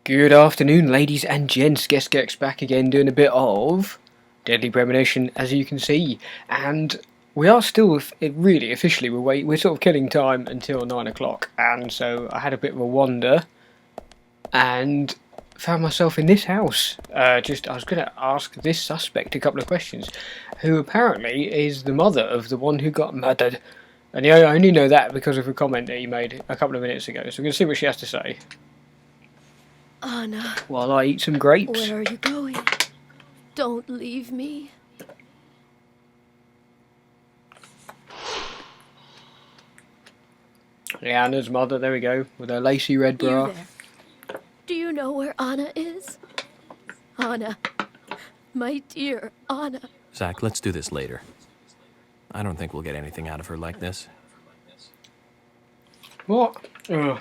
Good afternoon, ladies and gents. Guest Gex back again doing a bit of Deadly Premonition, as you can see. And we are still, really, officially, we're sort of killing time until 9 o'clock. And so I had a bit of a wander and found myself in this house. I was going to ask this suspect a couple of questions, who apparently is the mother of the one who got murdered. And I only know that because of a comment that he made a couple of minutes ago. So we're going to see what she has to say. Anna. While I eat some grapes. Where are you going? Don't leave me. Yeah, Anna's mother, there we go, with her lacy red bra. You there. Do you know where Anna is? Anna. My dear Anna. Zach, let's do this later. I don't think we'll get anything out of her like this. What? Ugh.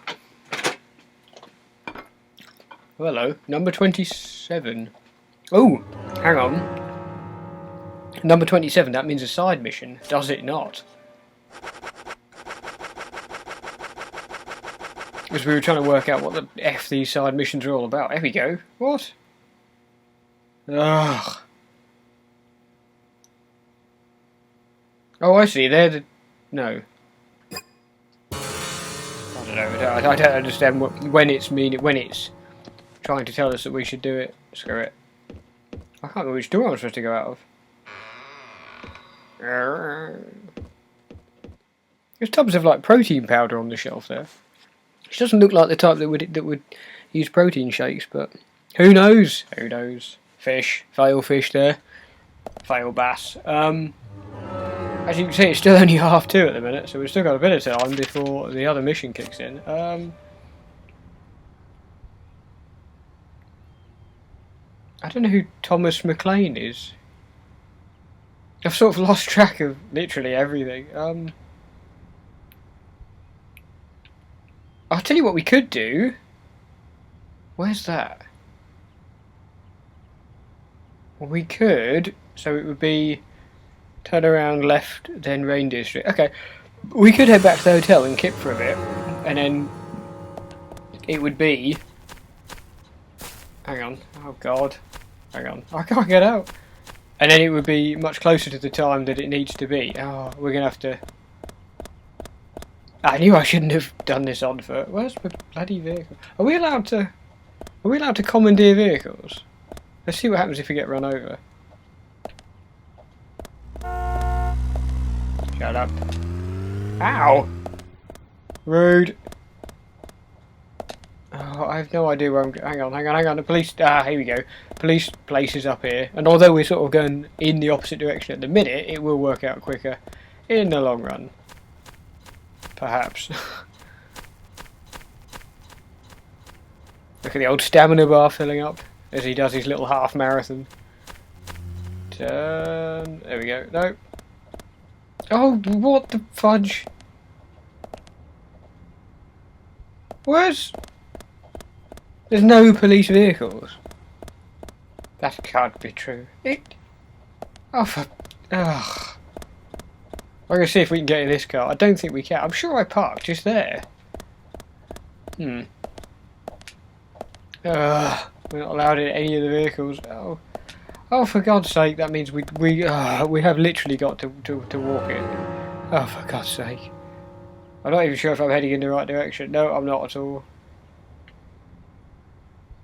Hello, number 27. Oh, hang on. Number 27, that means a side mission, does it not? Because we were trying to work out what the F these side missions are all about. There we go. What? Ugh. Oh, I see, they're the... No. I don't know, I don't understand when it's trying to tell us that we should do it. Screw it. I can't remember which door I'm supposed to go out of. There's tubs of like protein powder on the shelf there. She doesn't look like the type that would use protein shakes, but who knows? Who knows? Fish, fail fish there, fail bass. As you can see, it's still only 2:30 at the minute, so we've still got a bit of time before the other mission kicks in. I don't know who Thomas McLean is. I've sort of lost track of literally everything. I'll tell you what we could do. Where's that? Well, we could, so it would be turn around left, then Reindeer Street. Okay, we could head back to the hotel and kip for a bit, and then it would be... Hang on, oh god. Hang on, I can't get out. And then it would be much closer to the time that it needs to be. Oh, we're going to have to... I knew I shouldn't have done this on foot. Where's my bloody vehicle? Are we allowed to commandeer vehicles? Let's see what happens if we get run over. Shut up. Ow! Rude. Oh, I have no idea where I'm going. Hang on. The police... here we go. Police place is up here. And although we're sort of going in the opposite direction at the minute, it will work out quicker in the long run. Perhaps. Look at the old stamina bar filling up as he does his little half marathon. Turn. There we go. No. Oh, what the fudge? Where's... There's no police vehicles. That can't be true. Oh, for... Ugh. I'm going to see if we can get in this car. I don't think we can. I'm sure I parked just there. We're not allowed in any of the vehicles. Oh, for God's sake, that means we have literally got to walk in. Oh, for God's sake. I'm not even sure if I'm heading in the right direction. No, I'm not at all.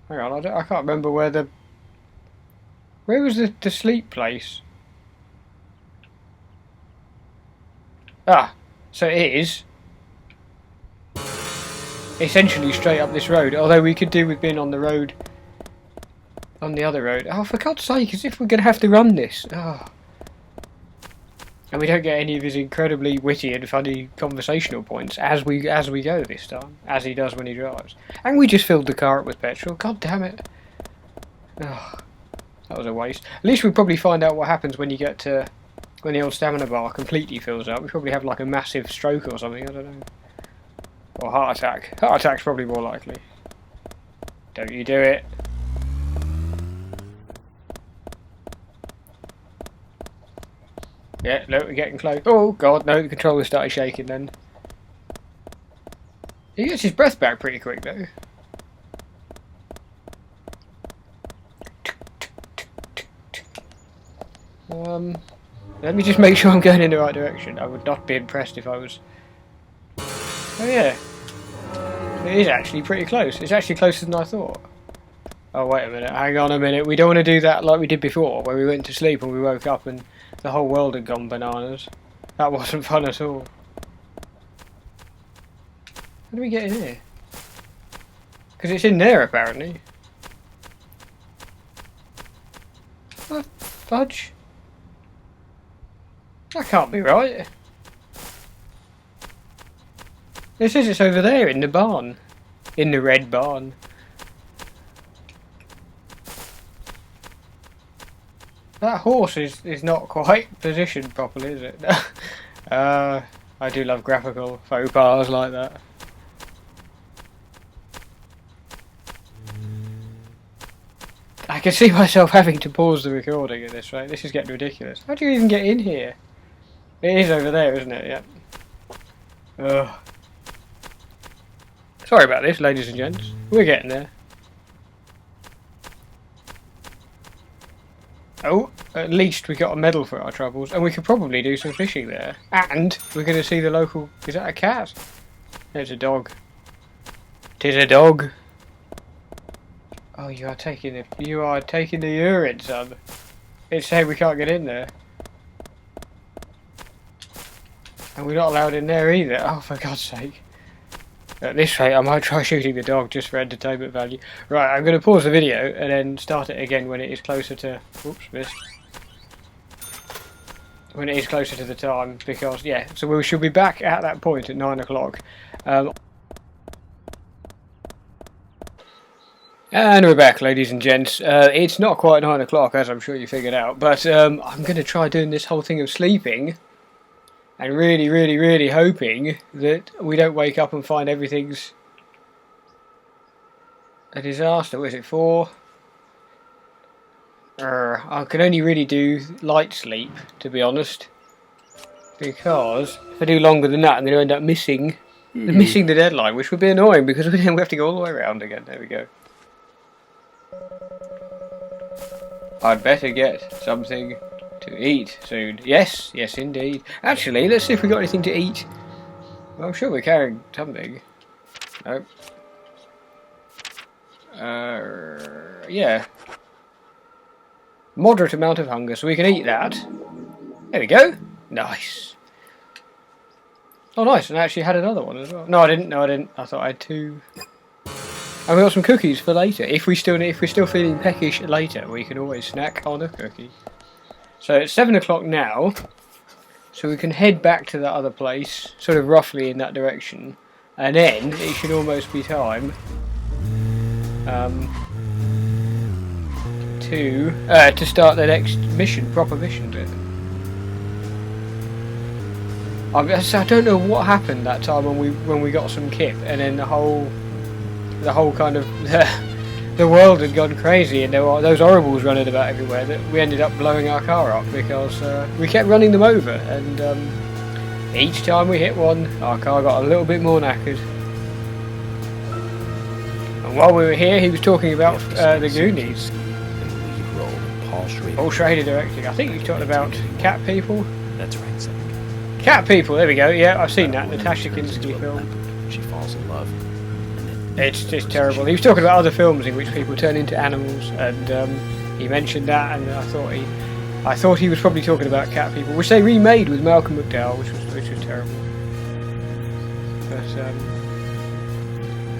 Hang on, I can't remember where was the sleep place? Ah, so it is essentially straight up this road, although we could do with being on the road, on the other road. Oh, for God's sake, as if we're going to have to run this. Oh. And we don't get any of his incredibly witty and funny conversational points as we go this time, as he does when he drives. And we just filled the car up with petrol. God damn it. Oh, that was a waste. At least we'll probably find out what happens when the old stamina bar completely fills up. We probably have like a massive stroke or something, I don't know. Or heart attack. Heart attack's probably more likely. Don't you do it. Yeah, no, we're getting close. Oh god, no, the controller started shaking then. He gets his breath back pretty quick though. Let me just make sure I'm going in the right direction. I would not be impressed if I was... Oh yeah. It is actually pretty close. It's actually closer than I thought. Oh wait a minute, hang on a minute. We don't want to do that like we did before, where we went to sleep and we woke up and the whole world had gone bananas. That wasn't fun at all. How do we get in here? Because it's in there apparently. What the fudge? That can't be right. It says it's over there in the barn. In the red barn. That horse is not quite positioned properly, is it? I do love graphical faux pas like that. I can see myself having to pause the recording at this rate. This is getting ridiculous. How do you even get in here? It is over there, isn't it? Yep. Ugh. Sorry about this, ladies and gents. We're getting there. Oh, at least we got a medal for our troubles, and we could probably do some fishing there. And we're going to see the local... Is that a cat? It's a dog. 'Tis a dog. Oh, you are taking the urine, son. It's saying we can't get in there. And we're not allowed in there either. Oh, for God's sake. At this rate, I might try shooting the dog just for entertainment value. Right, I'm going to pause the video and then start it again when it is closer to... Oops, missed. When it is closer to the time, because, yeah, so we should be back at that point at 9 o'clock. And we're back, ladies and gents. It's not quite 9 o'clock, as I'm sure you figured out, but I'm going to try doing this whole thing of sleeping. And really hoping that we don't wake up and find everything's a disaster. What is it for? I can only really do light sleep, to be honest. Because if I do longer than that, I'm going to end up missing the deadline, which would be annoying because then we have to go all the way around again. There we go. I'd better get something to eat soon. Yes, yes indeed. Actually, let's see if we got anything to eat. Well, I'm sure we're carrying something. Nope. Yeah. Moderate amount of hunger, so we can eat that. There we go. Nice. Oh, nice. And I actually had another one as well. No, I didn't. I thought I had two. And we got some cookies for later. If we're still feeling peckish later, we can always snack on a cookie. So it's 7 o'clock now, so we can head back to that other place, sort of roughly in that direction, and then it should almost be time to start the next mission, proper mission bit. I don't know what happened that time when we got some kit, and then the whole kind of the world had gone crazy, and there were those horribles running about everywhere that we ended up blowing our car up because we kept running them over, and each time we hit one, our car got a little bit more knackered. And while we were here, he was talking about the Goonies. Paul Schrader directing. I think he was talking about Cat People. That's right, son. Cat People, there we go. Yeah, I've seen that. Natasha Kinski film. She falls in love. It's just terrible. He was talking about other films in which people turn into animals, and he mentioned that, and I thought he was probably talking about Cat People, which they remade with Malcolm McDowell, which was terrible. But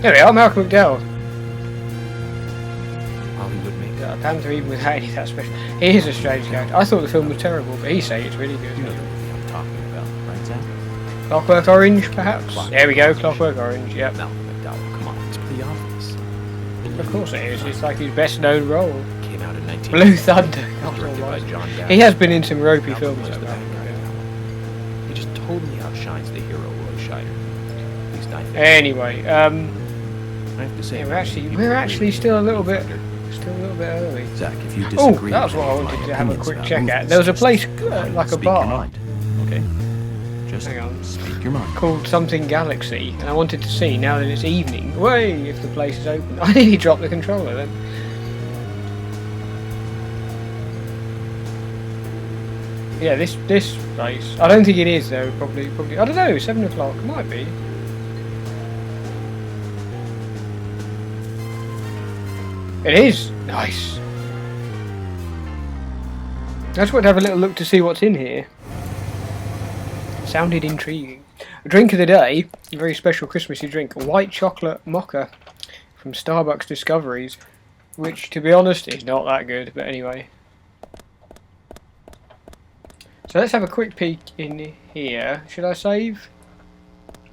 there we are, Malcolm McDowell. Hollywood made A Panther, even without any of that special. He is a strange character. I thought the film was terrible, but he say it's really good. You know the movie I'm talking about, right, Zach? Clockwork Orange, perhaps. There we go, Clockwork Orange. Yep. Malcolm McDowell, come on, it's pretty obvious. Of course it is. It's like his best known role. Came out in 19... Blue Thunder. Directed by John Dow. He has been in some ropey Malcolm films. was the bad guy. He just totally outshines the hero Roy Scheider. At least I think. Anyway, I have to say, yeah, we're actually still a little bit early. Zach, if you Oh, disagree, that was what I with wanted my to have a opinions quick about check at. movies, There was a place just like a speak your bar mind, okay? Just Hang on. speak your mind. called something Galaxy, and I wanted to see now that it's evening. Way if the place is open. I nearly dropped the controller then. Yeah, this place. I don't think it is though. Probably. I don't know. 7 o'clock might be. It is nice. I just want to have a little look to see what's in here. Sounded intriguing. A drink of the day, a very special Christmassy drink, a white chocolate mocha from Starbucks Discoveries, which, to be honest, is not that good. But anyway. So let's have a quick peek in here. Should I save?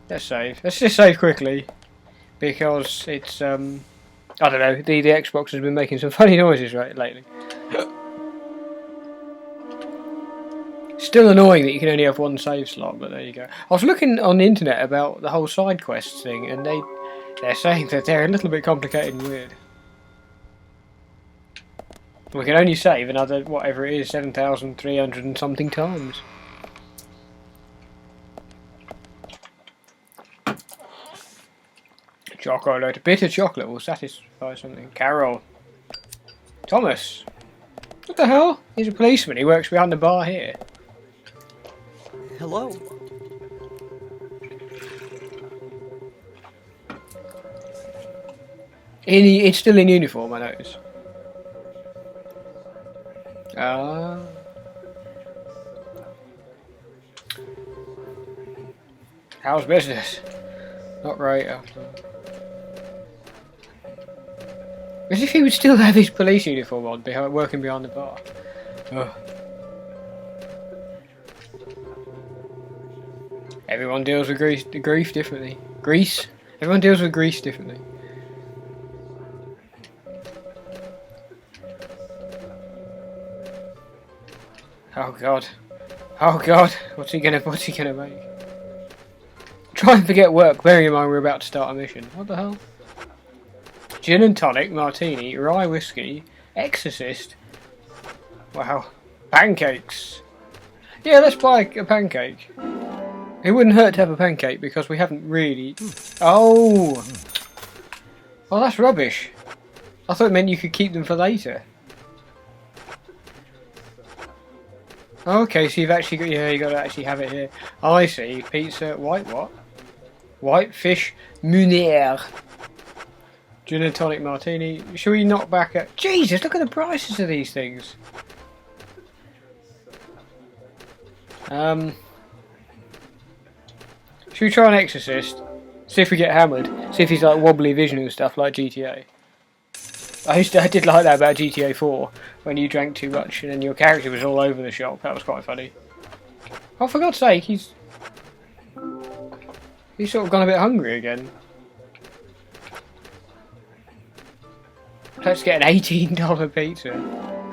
Let's save. Let's just save quickly, because it's I don't know. The Xbox has been making some funny noises lately. Still annoying that you can only have one save slot, but there you go. I was looking on the internet about the whole side quest thing, and they're saying that they're a little bit complicated and weird. We can only save another, whatever it is, 7,300 and something times. Chocolate. A bit of chocolate will satisfy something. Carol. Thomas. What the hell? He's a policeman. He works behind the bar here. Hello. It's still in uniform, I notice. Ah. How's business? Not right after. As if he would still have his police uniform on, working behind the bar. Oh. Everyone deals with grief differently. Grease? Everyone deals with grease differently. Oh god. Oh god. What's he gonna make? Try and forget work, bearing in mind we're about to start a mission. What the hell? Gin and tonic, martini, rye whiskey, exorcist. Wow. Pancakes. Yeah, let's buy a pancake. It wouldn't hurt to have a pancake because we haven't really... Oh! Oh, that's rubbish. I thought it meant you could keep them for later. Okay, so you've actually got... Yeah, you got to actually have it here. Oh, I see. Pizza... White what? White fish Munier. Gin and tonic martini. Shall we knock back at... Jesus, look at the prices of these things. Should we try an exorcist? See if we get hammered. See if he's like wobbly vision and stuff like GTA. I did like that about GTA 4 when you drank too much and then your character was all over the shop. That was quite funny. Oh, for God's sake, he's sort of gone a bit hungry again. Let's get an $18 pizza.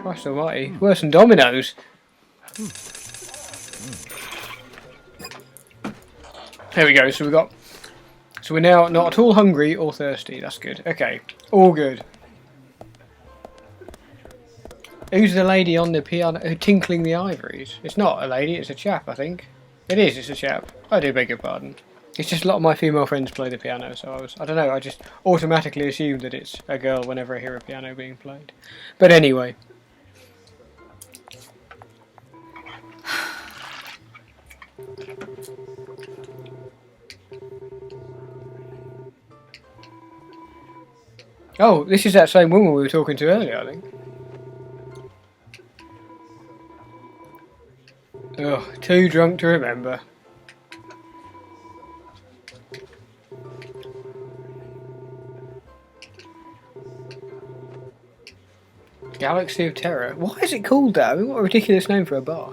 Christ almighty. Worse than Domino's. There we go, so we're now not at all hungry or thirsty. That's good. Okay. All good. Who's the lady on the piano tinkling the ivories? It's not a lady, it's a chap, I think. It is, it's a chap. I do beg your pardon. It's just a lot of my female friends play the piano, so I don't know, I just automatically assume that it's a girl whenever I hear a piano being played. But anyway. Oh, this is that same woman we were talking to earlier, I think. Oh, too drunk to remember. Galaxy of Terror. Why is it called that? I mean, what a ridiculous name for a bar.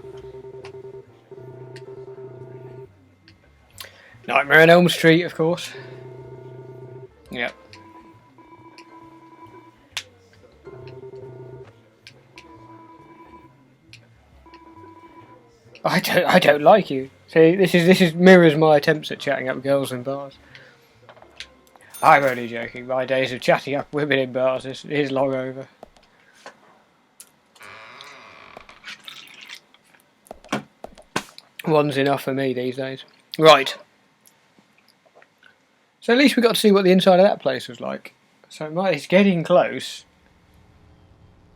Nightmare on Elm Street, of course. Yep. I don't like you. See, this is mirrors my attempts at chatting up girls in bars. I'm only joking. My days of chatting up women in bars is long over. One's enough for me these days. Right. So at least we got to see what the inside of that place was like. So it's getting close.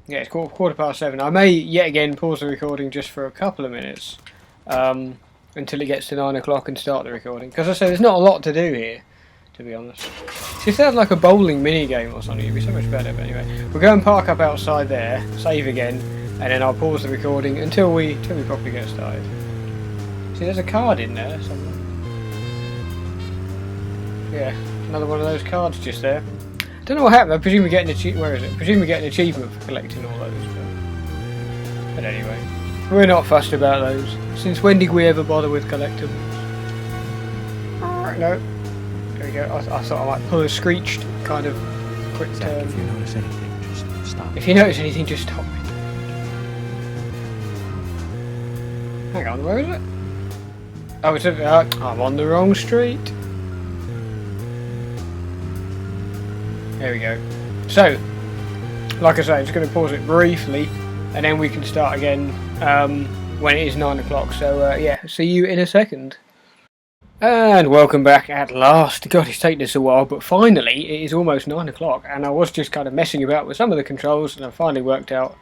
Yeah, it's quarter past 7. I may yet again pause the recording just for a couple of minutes until it gets to 9 o'clock and start the recording. Because I say there's not a lot to do here, to be honest. If they had like a bowling mini game or something, it'd be so much better. But anyway, we'll go and park up outside there, save again, and then I'll pause the recording until we properly get started. See, there's a card in there somewhere. Yeah, another one of those cards just there. Don't know what happened. I presume we get an achievement. Where is it? I presume we get an achievement for collecting all those. But anyway, we're not fussed about those. Since when did we ever bother with collectibles? Alright, no. There we go. I thought I might pull a screeched kind of quick Zach, turn. if you notice anything, just stop. If you notice anything, just stop me. Hang on, where is it? Oh, it's I'm on the wrong street. There we go. So, like I say, I'm just going to pause it briefly, and then we can start again when it is 9 o'clock. So, yeah, see you in a second. And welcome back at last. God, it's taken us a while, but finally, it is almost 9 o'clock, and I was just kind of messing about with some of the controls, and I finally worked out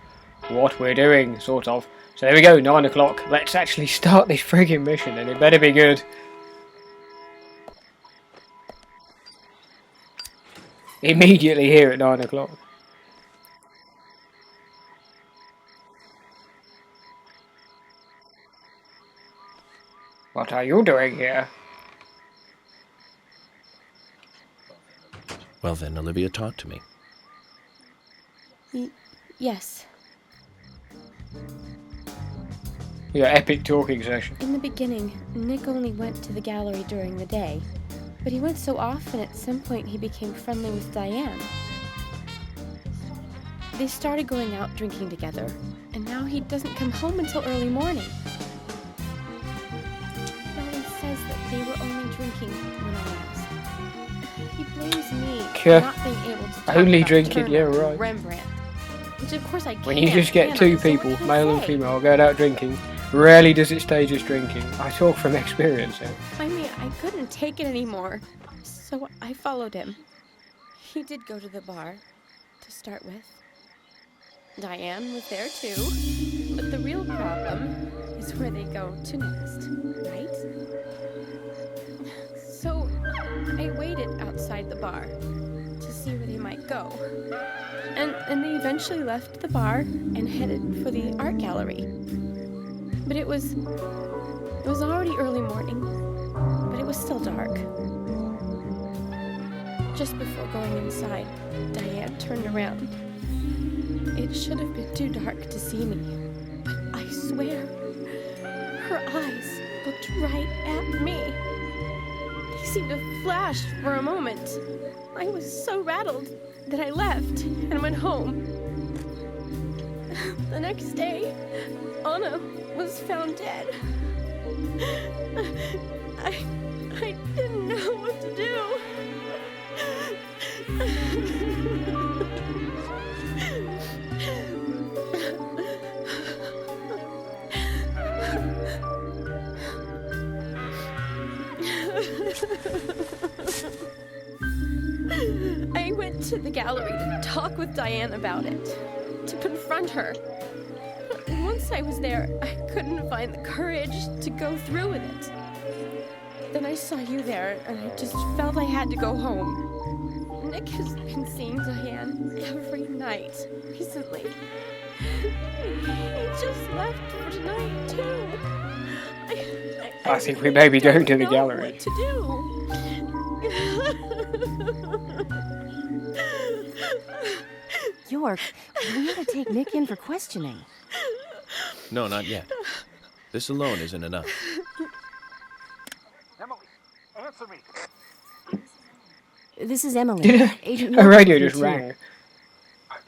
what we're doing, sort of. So there we go, 9 o'clock. Let's actually start this friggin' mission, and it better be good. Immediately here at 9 o'clock. What are you doing here? Well then, Olivia, talk to me. Yes. Your epic talking session. In the beginning, Nick only went to the gallery during the day, but he went so often at some point he became friendly with Diane. They started going out drinking together, and now he doesn't come home until early morning. Darwin says that they were only drinking when I asked. He blames me for not being able to talk Only about drinking, Turner yeah, and right. Rembrandt, which of course I can't. When you just get can two I? So what people, can I male and say? female, going out drinking, rarely does it stay just drinking. I talk from experience here. I mean, I couldn't take it anymore, so I followed him. He did go to the bar, to start with. Diane was there too, but the real problem is where they go to next, right? So I waited outside the bar to see where they might go. And they eventually left the bar and headed for the art gallery. But it was already early morning, but it was still dark. Just before going inside, Diane turned around. It should have been too dark to see me, but I swear, her eyes looked right at me. They seemed to flash for a moment. I was so rattled that I left and went home. The next day, Anna was found dead. I didn't know what to do. I went to the gallery to talk with Diane about it, to confront her. And once I was there, I couldn't find the courage to go through with it. Then I saw you there, and I just felt I had to go home. Nick has been seeing Diane every night recently. He just left for tonight, too. I think we may be going to the don't know gallery. What to do? York, we ought to take Nick in for questioning. No, not yet. This alone isn't enough. Emily, answer me. This is Emily. Agent Her York radio is here just too. rang. I've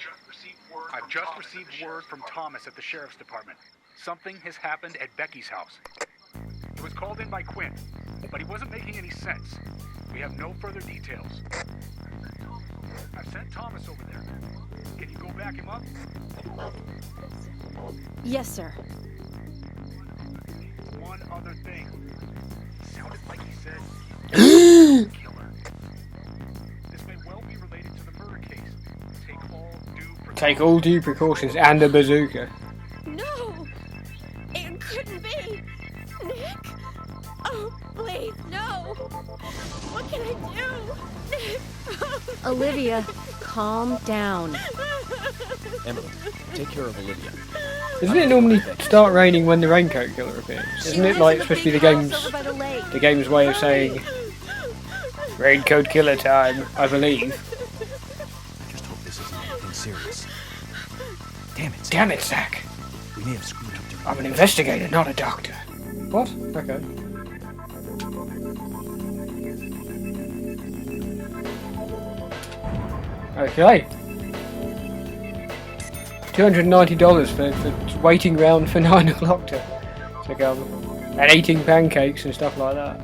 just received word from Thomas at the sheriff's department. Something has happened at Becky's house. He was called in by Quinn, but he wasn't making any sense. We have no further details. I've sent Thomas over there. Can you go back him up? Yes, sir. One other thing. He sounded like he said he's a killer. This may well be related to the murder case. Take all due Take all due precautions and a bazooka. No! It couldn't be! Nick! Oh, please, no! What can I do? Nick! Olivia, calm down. Emily, take care of Olivia. Doesn't it normally start raining when the raincoat killer appears? She Isn't it lives like in supposed to be big the house game's over by the lake. way of saying raincoat killer time? I believe. I just hope this isn't anything serious. Damn it. Damn it, Zach! We may have screwed up the I'm an investigator, not a doctor. What? Okay. Okay. $290 for waiting round for 9 o'clock to come. And eating pancakes and stuff like that.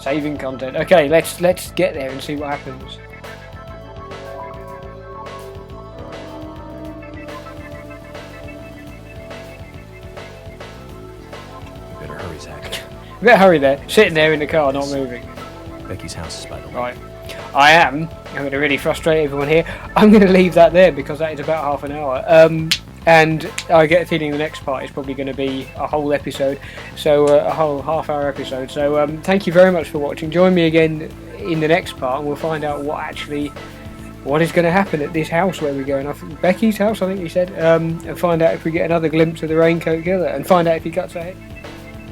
Saving content. Okay, let's get there and see what happens. Better hurry, Zach. Better hurry there. Sitting there in the car, not moving. Becky's house is by the way. Right. I'm going to really frustrate everyone here. I'm going to leave that there because that is about half an hour. And I get a feeling the next part is probably going to be a whole episode. So a whole half-hour episode. So thank you very much for watching. Join me again in the next part and we'll find out what is going to happen at this house where we're going. Becky's house, I think you said. And find out if we get another glimpse of the raincoat killer and find out if he cuts her head.